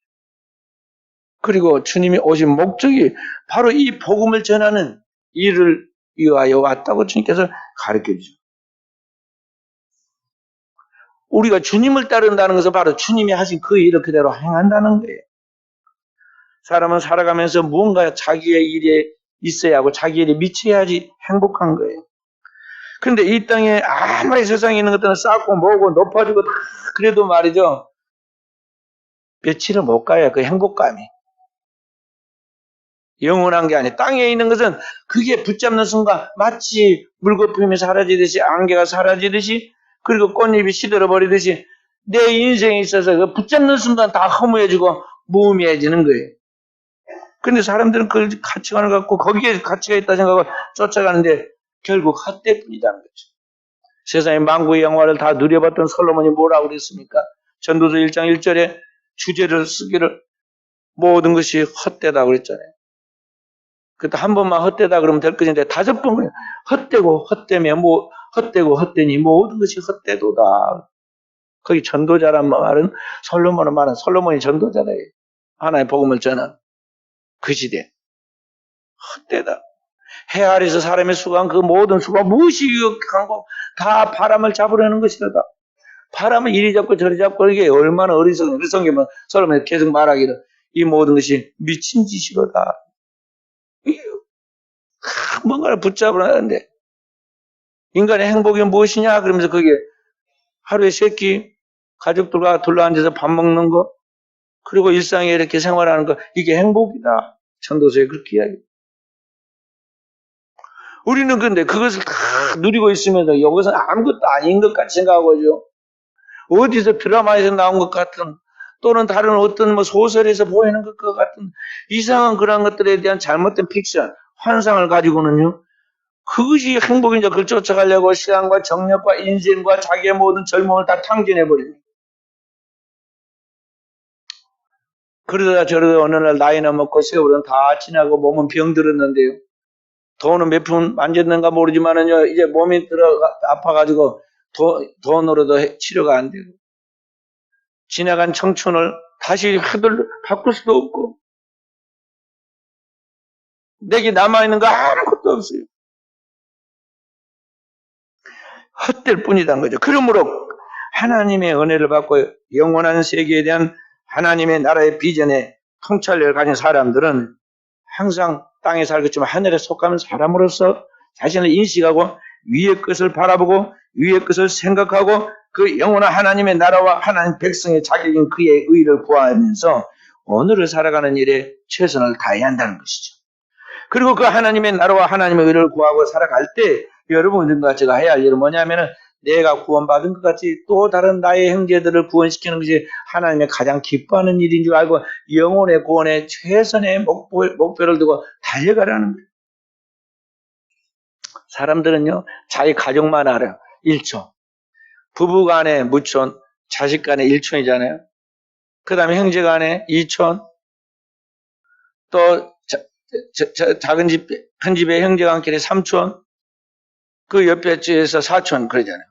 그리고 주님이 오신 목적이 바로 이 복음을 전하는 일을 위하여 왔다고 주님께서 가르쳐 주죠. 우리가 주님을 따른다는 것은 바로 주님이 하신 그 일을 그대로 행한다는 거예요. 사람은 살아가면서 무언가 자기의 일에 있어야 하고 자기 일에 미쳐야지 행복한 거예요. 그런데 이 땅에 아무리 세상에 있는 것들은 쌓고 모으고 높아지고 다 그래도 말이죠. 며칠을 못 가요. 그 행복감이. 영원한 게 아니에요. 땅에 있는 것은 그게 붙잡는 순간 마치 물거품이 사라지듯이 안개가 사라지듯이 그리고 꽃잎이 시들어버리듯이 내 인생에 있어서 그 붙잡는 순간 다 허무해지고 무의미해지는 거예요. 근데 사람들은 그 가치관을 갖고 거기에 가치가 있다 생각하고 쫓아가는데 결국 헛되뿐이라는 거죠. 세상의 만구의 영화를 다 누려봤던 솔로몬이 뭐라고 그랬습니까? 전도서 1장 1절에 주제를 쓰기를 모든 것이 헛되다고 그랬잖아요. 그때 한 번만 헛되다 그러면 될 것인데 5번 그냥 헛되고 헛되며 뭐 헛되고 헛되니 모든 것이 헛되도다. 거기 전도자란 말은 솔로몬은 말은 솔로몬이 전도자래요. 하나의 복음을 전한 그 시대. 헛되다. 해 아래서 사람의 수고한 그 모든 수고가 무엇이 유익한 거 다 바람을 잡으려는 것이다. 바람을 이리 잡고 저리 잡고 이게 얼마나 어리석은 성경은 솔로몬이 계속 말하기를 이 모든 것이 미친 짓이로다. 뭔가를 붙잡으려 하는데 인간의 행복이 무엇이냐 그러면서 그게 하루에 3끼 가족들과 둘러앉아서 밥 먹는 거 그리고 일상에 이렇게 생활하는 거 이게 행복이다. 전도서에 그렇게 이야기해요. 우리는 근데 그것을 다 누리고 있으면서 이것은 아무것도 아닌 것 같이 생각하고요. 어디서 드라마에서 나온 것 같은 또는 다른 어떤 뭐 소설에서 보이는 것 같은 이상한 그런 것들에 대한 잘못된 픽션, 환상을 가지고는요. 그것이 행복인지 그걸 쫓아가려고 시간과 정력과 인생과 자기의 모든 젊음을 다 탕진해버립니다. 그러다 저러다 어느 날 나이나 먹고 세월은 다 지나고 몸은 병들었는데요. 돈은 몇 푼 만졌는가 모르지만은요, 이제 몸이 아파가지고 돈으로도 치료가 안 되고, 지나간 청춘을 다시 바꿀 수도 없고, 내게 남아있는 거 아무것도 없어요. 헛될 뿐이란 거죠. 그러므로 하나님의 은혜를 받고 영원한 세계에 대한 하나님의 나라의 비전에 통찰력을 가진 사람들은 항상 땅에 살겠지만 하늘에 속하는 사람으로서 자신을 인식하고 위의 것을 바라보고 위의 것을 생각하고 그 영원한 하나님의 나라와 하나님 백성의 자격인 그의 의를 구하면서 오늘을 살아가는 일에 최선을 다해야 한다는 것이죠. 그리고 그 하나님의 나라와 하나님의 의를 구하고 살아갈 때 여러분들과 제가 해야 할 일은 뭐냐면은 내가 구원받은 것 같이 또 다른 나의 형제들을 구원시키는 것이 하나님의 가장 기뻐하는 일인 줄 알고 영혼의 구원에 최선의 목표를 두고 달려가라는 거예요. 사람들은요, 자기 가족만 알아요. 1촌. 부부 간에 무촌, 자식 간에 1촌이잖아요. 그 다음에 형제 간에 2촌, 또 작은 집, 한 집에 형제가 한끼리 3촌, 그 옆에 집에서 4촌, 그러잖아요.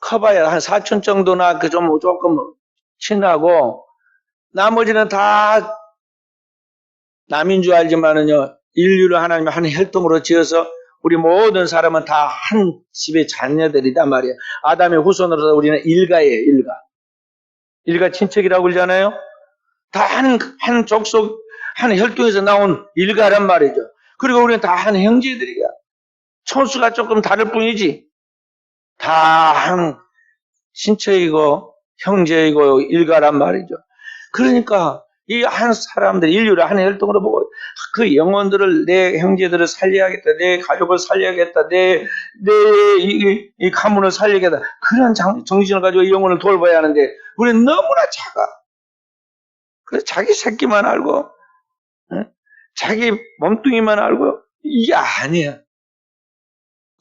커봐야 한 4촌 정도나 그 조금 친하고, 나머지는 다 남인 줄 알지만은요, 인류를 하나님의 한 혈통으로 지어서 우리 모든 사람은 다 한 집의 자녀들이단 말이에요. 아담의 후손으로서 우리는 일가예요, 일가. 일가 친척이라고 그러잖아요. 다 한 족속, 한 혈통에서 나온 일가란 말이죠. 그리고 우리는 다 한 형제들이야. 촌수가 조금 다를 뿐이지. 다 한 친척이고 형제이고 일가란 말이죠. 그러니까 이 한 사람들 인류를 한 혈통으로 보고 그 영혼들을 내 형제들을 살려야겠다, 내 가족을 살려야겠다, 이 가문을 살려야겠다. 그런 정신을 가지고 이 영혼을 돌봐야 하는데 우리는 너무나 작아. 그래서 자기 새끼만 알고, 자기 몸뚱이만 알고 이게 아니야.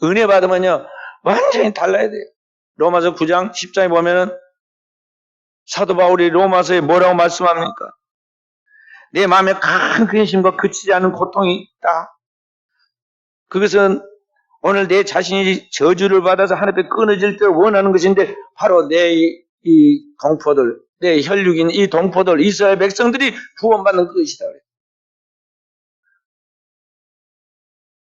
은혜 받으면요 완전히 달라야 돼요. 로마서 9장 10장에 보면은 사도 바울이 로마서에 뭐라고 말씀합니까? 내 마음에 큰 근심과 그치지 않은 고통이 있다. 그것은 오늘 내 자신이 저주를 받아서 하나님께 끊어질 때를 원하는 것인데 바로 내 이 동포들, 내 혈육인 이 동포들, 이스라엘 백성들이 구원받는 것이다.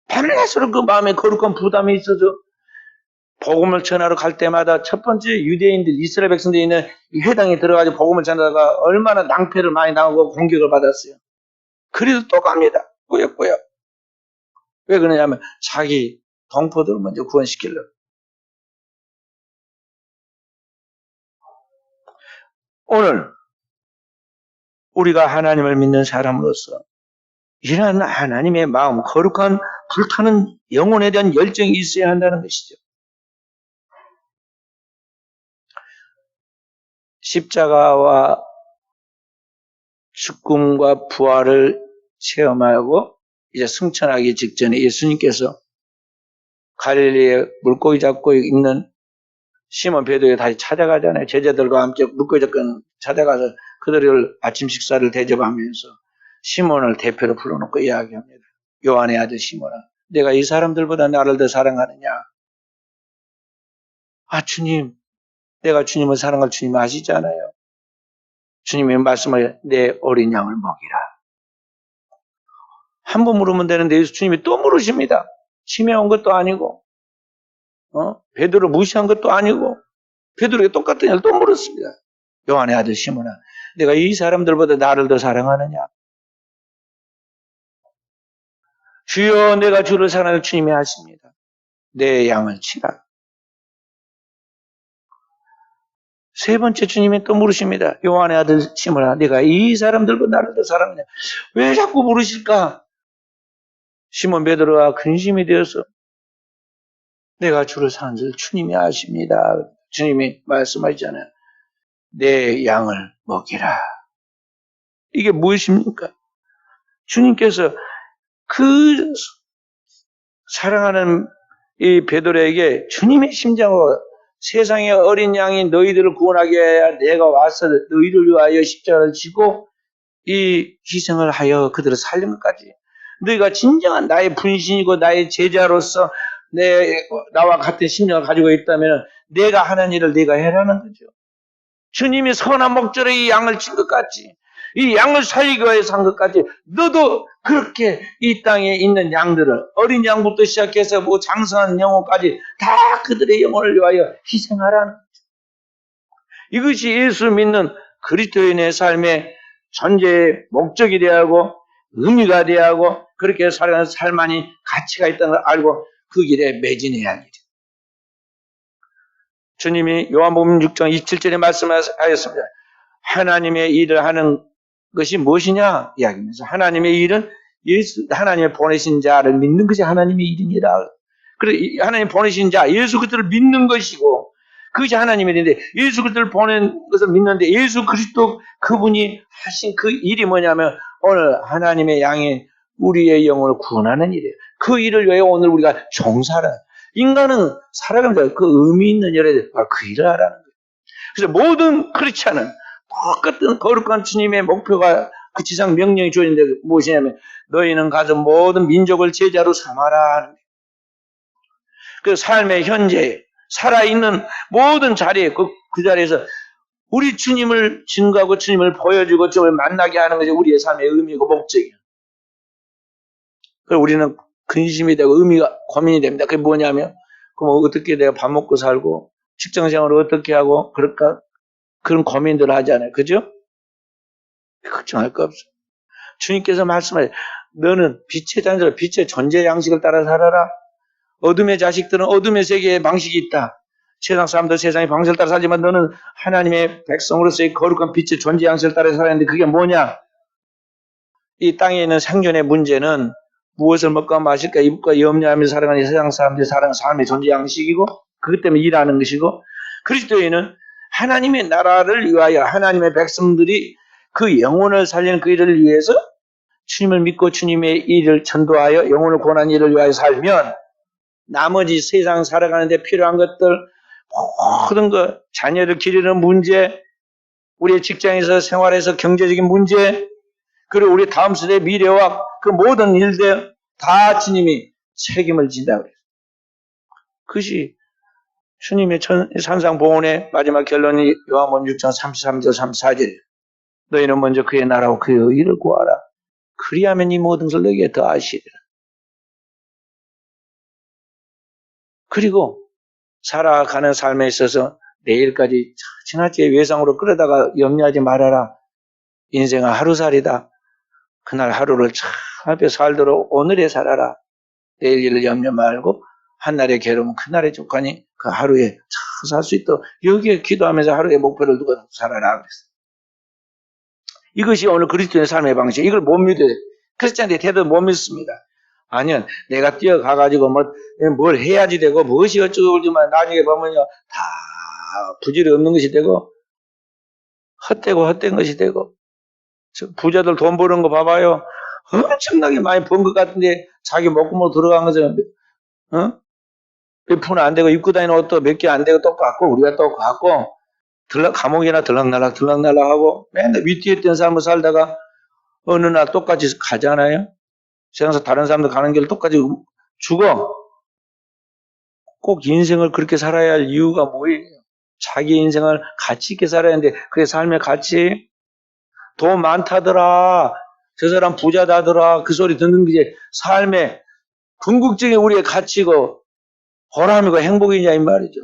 밤낮으로 그 마음에 거룩한 부담이 있어서 복음을 전하러 갈 때마다 첫 번째 유대인들, 이스라엘 백성들이 있는 이 회당에 들어가서 복음을 전하다가 얼마나 낭패를 많이 당하고 공격을 받았어요. 그래도 또 갑니다. 꾸역꾸역. 왜 그러냐면 자기 동포들을 먼저 구원시키려고. 오늘 우리가 하나님을 믿는 사람으로서 이런 하나님의 마음, 거룩한 불타는 영혼에 대한 열정이 있어야 한다는 것이죠. 십자가와 죽음과 부활을 체험하고 이제 승천하기 직전에 예수님께서 갈릴리에 물고기 잡고 있는 시몬 베드로에 다시 찾아가잖아요. 제자들과 함께 물고기 잡고 찾아가서 그들을 아침 식사를 대접하면서 시몬을 대표로 불러놓고 이야기합니다. 요한의 아들 시몬아, 내가 이 사람들보다 나를 더 사랑하느냐? 아, 주님, 내가 주님을 사랑할 주님 아시잖아요. 주님의 말씀을 내 어린 양을 먹이라. 한 번 물으면 되는데 예수 주님이 또 물으십니다. 침해온 것도 아니고 베드로 무시한 것도 아니고 베드로에게 똑같은 일을 또 물었습니다. 요한의 아들 시몬아, 내가 이 사람들보다 나를 더 사랑하느냐? 주여, 내가 주를 사랑하는 주님이 하십니다. 내 양을 치라. 세 번째 주님이 또 물으십니다. 요한의 아들 시몬아, 내가 이 사람들보다 나를 더 사랑하느냐? 왜 자꾸 물으실까? 시몬 베드로가 근심이 되어서 내가 주를 사랑하는 줄 주님이 아십니다. 주님이 말씀하시잖아요. 내 양을 먹이라. 이게 무엇입니까? 주님께서 그 사랑하는 이 베드로에게 주님의 심장으로 세상의 어린 양이 너희들을 구원하게 해야 내가 와서 너희를 위하여 십자가를 지고 이 희생을 하여 그들을 살린 것까지 너희가 진정한 나의 분신이고 나의 제자로서 나와 같은 심령을 가지고 있다면 내가 하는 일을 네가 해라는 거죠. 주님이 선한 목적으로 이 양을 친 것 같이 이 양을 살리기 위해서 한 것 같이 너도 그렇게 이 땅에 있는 양들을 어린 양부터 시작해서 뭐 장성한 영혼까지 다 그들의 영혼을 위하여 희생하라는 거죠. 이것이 예수 믿는 그리스도인의 삶의 전제의 목적이 되어야 하고 의미가 되어야 하고 그렇게 살아가는 삶만이 가치가 있다는 걸 알고 그 길에 매진해야 합니다. 주님이 요한복음 6장 27절에 말씀하셨습니다. 하나님의 일을 하는 것이 무엇이냐 이야기하면서 하나님의 일은 하나님의 보내신 자를 믿는 것이 하나님의 일입니다. 그래서 하나님 보내신 자 예수 그리스도를 믿는 것이고 그것이 하나님의 일인데 예수 그리스도를 보낸 것을 믿는데 예수 그리스도 그분이 하신 그 일이 뭐냐면 오늘 하나님의 양이 우리의 영혼을 구원하는 일이에요. 그 일을 위해 오늘 우리가 종사를 인간은 살아가면서 그 의미 있는 일에 바로 그 일을 하라는 거예요. 그래서 모든 크리스찬은 똑같은 거룩한 주님의 목표가 그 지상 명령이 주어진데 무엇이냐면 너희는 가서 모든 민족을 제자로 삼아라 하는 거예요. 그 삶의 현재 살아있는 모든 자리에 그 자리에서 우리 주님을 증거하고 주님을 보여주고 주님을 만나게 하는 것이 우리의 삶의 의미고 목적이에요. 그래서 우리는 근심이 되고 의미가 고민이 됩니다. 그게 뭐냐면 그럼 어떻게 내가 밥 먹고 살고 직장생활을 어떻게 하고 그럴까? 그런 고민들을 하잖아요. 그죠? 걱정할 거 없어. 주님께서 말씀하세요. 너는 빛의 자녀로 빛의 존재 양식을 따라 살아라. 어둠의 자식들은 어둠의 세계의 방식이 있다. 세상 사람들 세상의 방식을 따라 살지만 너는 하나님의 백성으로서의 거룩한 빛의 존재 양식을 따라 살아야 하는데 그게 뭐냐? 이 땅에 있는 생존의 문제는 무엇을 먹고 마실까 입을까 염려하면서 살아가는 세상 사람들이 살아가는 삶의 존재 양식이고 그것 때문에 일하는 것이고 그리스도인은 하나님의 나라를 위하여 하나님의 백성들이 그 영혼을 살리는 그 일을 위해서 주님을 믿고 주님의 일을 전도하여 영혼을 구원하는 일을 위하여 살면 나머지 세상 살아가는데 필요한 것들 모든 것 자녀를 기르는 문제 우리의 직장에서 생활에서 경제적인 문제 그리고 우리 다음 세대의 미래와 그 모든 일들 다 주님이 책임을 진다고 그래요. 그것이 주님의 산상보훈의 마지막 결론이 요한복음 6장 33절 34절이에요. 너희는 먼저 그의 나라와 그의 의를 구하라. 그리하면 이 모든 것을 너희에게 더하시리라. 그리고 살아가는 삶에 있어서 내일까지 지나치게 외상으로 끌어다가 염려하지 말아라. 인생은 하루살이다. 그날 하루를 참 앞에 살도록 오늘에 살아라. 내일 일을 염려 말고 한날의 괴로움은 그날의 족하니 그 하루에 참 살 수 있도록 여기에 기도하면서 하루의 목표를 두고 살아라 그랬어요. 이것이 오늘 그리스도의 삶의 방식. 이걸 못 믿어요. 크리스찬의 태도는 못 믿습니다. 아니요, 내가 뛰어가가지고 뭘 해야지 되고 무엇이 어쩌고 그러지만 나중에 보면요 다 부질이 없는 것이 되고 헛된 것이 되고. 부자들 돈 버는 거 봐봐요. 엄청나게 많이 번 것 같은데 자기 목구멍 들어간 것은 몇 푼 안 되고 입고 다니는 옷도 몇 개 안 되고 똑같고 우리가 똑같고 감옥이나 들락날락 하고 맨날 위태했던 삶을 살다가 어느 날 똑같이 가잖아요. 세상에서 다른 사람들 가는 길 똑같이 죽어. 꼭 인생을 그렇게 살아야 할 이유가 뭐예요? 자기 인생을 가치 있게 살아야 하는데 그게 삶의 가치? 돈 많다더라. 저 사람 부자다더라. 그 소리 듣는 게 삶의 궁극적인 우리의 가치고 보람이고 행복이냐 이 말이죠.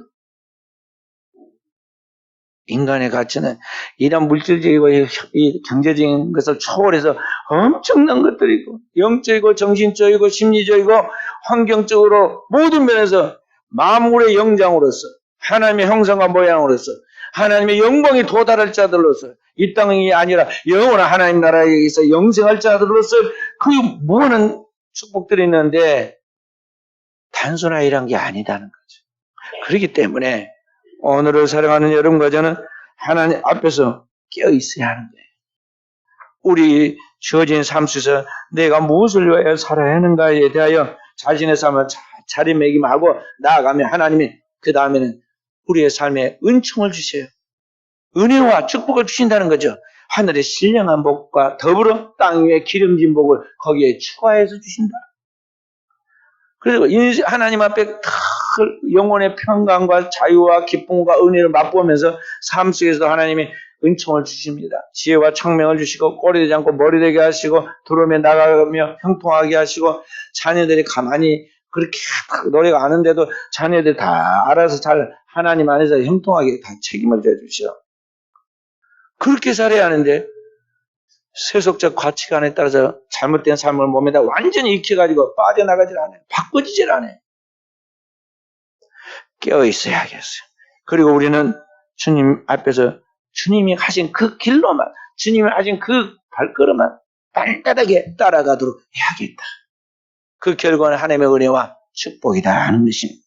인간의 가치는 이런 물질적이고 이 경제적인 것을 초월해서 엄청난 것들이고 영적이고 정신적이고 심리적이고 환경적으로 모든 면에서 만물의 영장으로서 하나님의 형상과 모양으로서 하나님의 영광에 도달할 자들로서 이 땅이 아니라 영원한 하나님 나라에서 영생할 자들로서 그 무한한 축복들이 있는데 단순한 일한 게 아니다는 거죠. 그렇기 때문에 오늘을 사랑하는 여러분과 저는 하나님 앞에서 깨어 있어야 하는 거예요. 우리 주어진 삶 속에서 내가 무엇을 위하여 살아야 하는가에 대하여 자신의 삶을 자리매김하고 나아가면 하나님이 그 다음에는 우리의 삶에 은총을 주셔요. 은혜와 축복을 주신다는 거죠. 하늘의 신령한 복과 더불어 땅 위에 기름진 복을 거기에 추가해서 주신다. 그리고 하나님 앞에 영혼의 평강과 자유와 기쁨과 은혜를 맛보면서 삶 속에서 하나님이 은총을 주십니다. 지혜와 청명을 주시고 꼬리 되지 않고 머리 되게 하시고 들어오며 나가며 형통하게 하시고 자녀들이 가만히 그렇게 노래가 아는데도 자녀들이 다 알아서 잘 하나님 안에서 형통하게 다 책임을 져주시오. 그렇게 살아야 하는데 세속적 가치관에 따라서 잘못된 삶을 몸에다 완전히 익혀가지고 빠져나가질 않아요. 바꿔지질 않아요. 깨어있어야 하겠어요. 그리고 우리는 주님 앞에서 주님이 하신 그 길로만, 주님이 하신 그 발걸음만 발바닥에 따라가도록 해야겠다. 그 결과는 하나님의 은혜와 축복이다 하는 것입니다.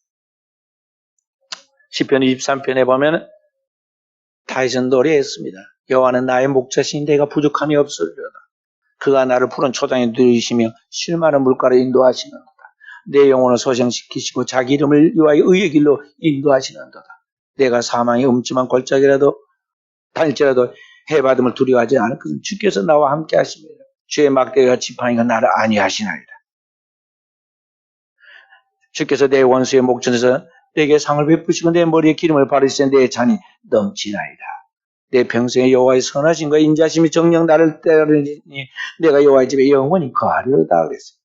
시편 23편에 보면 다윗은 노래했습니다. 여호와는 나의 목자시니 내가 부족함이 없으리로다. 그가 나를 푸른 초장에 누이시며 쉴 만한 물가로 인도하시는도다. 내 영혼을 소생시키시고 자기 이름을 위하여 의의 길로 인도하시는도다. 내가 사망의 음침한 골짜기라도 다닐지라도 해받음을 두려워하지 않을 것은 주께서 나와 함께 하십니다. 주의 막대기와 지팡이가 나를 안위하시나이다. 주께서 내 원수의 목전에서 내게 상을 베푸시고 내 머리에 기름을 바르시되 내 잔이 넘치나이다. 내 평생에 여호와의 선하심과 인자심이 정녕 나를 따르니 내가 여호와의 집에 영원히 거하리로다 그랬어요.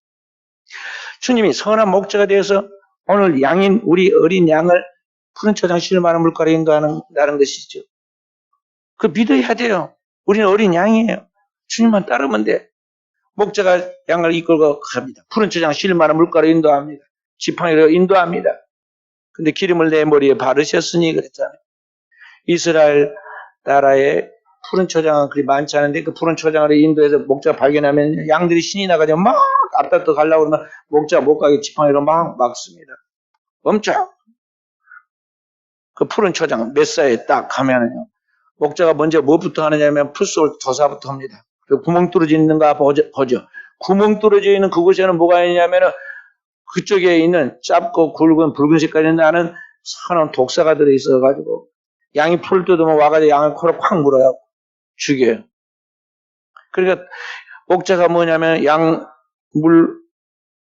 주님이 선한 목자가 되어서 오늘 양인 우리 어린 양을 푸른 초장 쉴 만한 물가로 인도하는 것이죠. 그 믿어야 돼요. 우리는 어린 양이에요. 주님만 따르면 돼. 목자가 양을 이끌고 갑니다. 푸른 초장 쉴 만한 물가로 인도합니다. 지팡이로 인도합니다. 근데 기름을 내 머리에 바르셨으니 그랬잖아요. 이스라엘 나라에 푸른 초장은 그리 많지 않은데 그 푸른 초장을 인도해서 목자가 발견하면 양들이 신이 나가지고 막 앞다퉈 가려고 그러면 목자가 못 가게 지팡이로 막 막습니다. 멈춰! 그 푸른 초장 메사에 딱 가면은요. 목자가 먼저 뭐부터 하느냐면 풀솔 조사부터 합니다. 그 구멍 뚫어져 있는가 보죠. 구멍 뚫어져 있는 그곳에는 뭐가 있냐면은 그쪽에 있는 짧고 굵은 붉은 색깔이 나는 선한 독사가 들어있어가지고 양이 풀 뜯으면 와가지고 양의 코를 콱 물어요. 죽여요. 그러니까 목자가 뭐냐면 양 물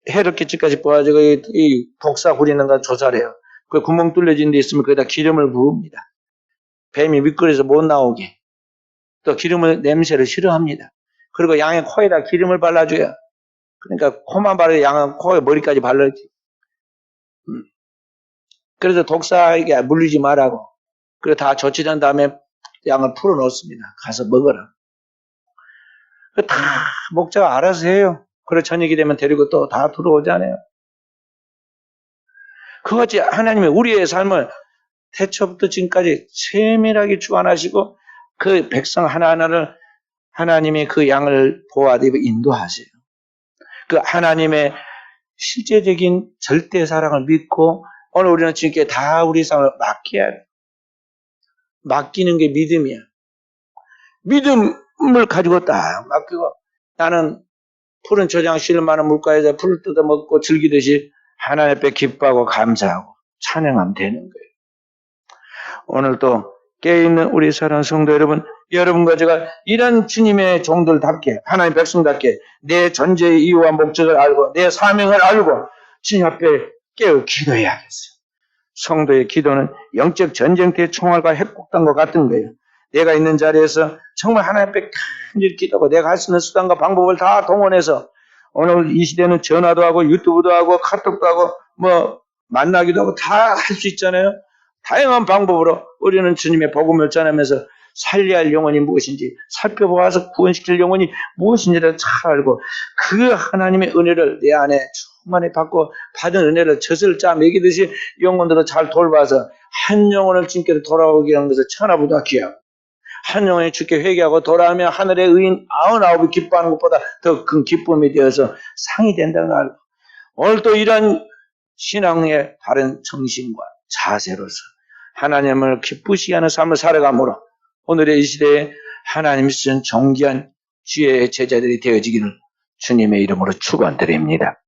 해를 끼치까지 뽑아가지고 이 독사 부리는가 조사를 해요. 그 구멍 뚫려진 데 있으면 거기다 기름을 부읍니다. 뱀이 미끄러져서 못 나오게. 또 기름을 냄새를 싫어합니다. 그리고 양의 코에다 기름을 발라줘요. 그러니까 코만 바르고 양은 코에 머리까지 발라야지. 그래서 독사에게 물리지 말라고. 그리고 다 조치된 다음에 양을 풀어 놓습니다. 가서 먹어라. 다 목자가 알아서 해요. 그리고 저녁이 되면 데리고 또 다 들어오잖아요. 그것이 하나님의 우리의 삶을 태초부터 지금까지 세밀하게 주관하시고 그 백성 하나하나를 하나님의 그 양을 보호하고 인도하세요. 그 하나님의 실제적인 절대 사랑을 믿고 오늘 우리는 주님께 다 우리 삶을 맡겨야 돼. 맡기는 게 믿음이야. 믿음을 가지고 딱 맡기고 나는 푸른 초장 씨를 많은 물가에서 풀을 뜯어먹고 즐기듯이 하나님 앞에 기뻐하고 감사하고 찬양하면 되는 거예요. 오늘 또 깨어있는 우리 사랑하는 성도 여러분, 여러분과 제가 이런 주님의 종들답게 하나님의 백성답게 내 존재의 이유와 목적을 알고 내 사명을 알고 주님 앞에 깨어 기도해야겠어요. 성도의 기도는 영적 전쟁터의 총알과 핵폭탄과 같은 거예요. 내가 있는 자리에서 정말 하나님 앞에 간절히 기도하고 내가 할 수 있는 수단과 방법을 다 동원해서 오늘 이 시대는 전화도 하고 유튜브도 하고 카톡도 하고 뭐 만나기도 하고 다 할 수 있잖아요. 다양한 방법으로 우리는 주님의 복음을 전하면서 살려야 할 영혼이 무엇인지 살펴보아서 구원시킬 영혼이 무엇인지를 잘 알고 그 하나님의 은혜를 내 안에 충만히 받고 받은 은혜를 젖을 짜 먹이듯이 영혼들을 잘 돌봐서 한 영혼을 주님께로 돌아오게 하는 것을 천하보다 귀하고 한 영혼이 주께 회개하고 돌아오면 하늘의 의인 99이 기뻐하는 것보다 더 큰 기쁨이 되어서 상이 된다는 걸 알고 오늘 또 이런 신앙의 바른 정신과 자세로서 하나님을 기쁘시게 하는 삶을 살아감으로 오늘의 이 시대에 하나님이 쓰신 존귀한 주의 제자들이 되어지기를 주님의 이름으로 축원드립니다.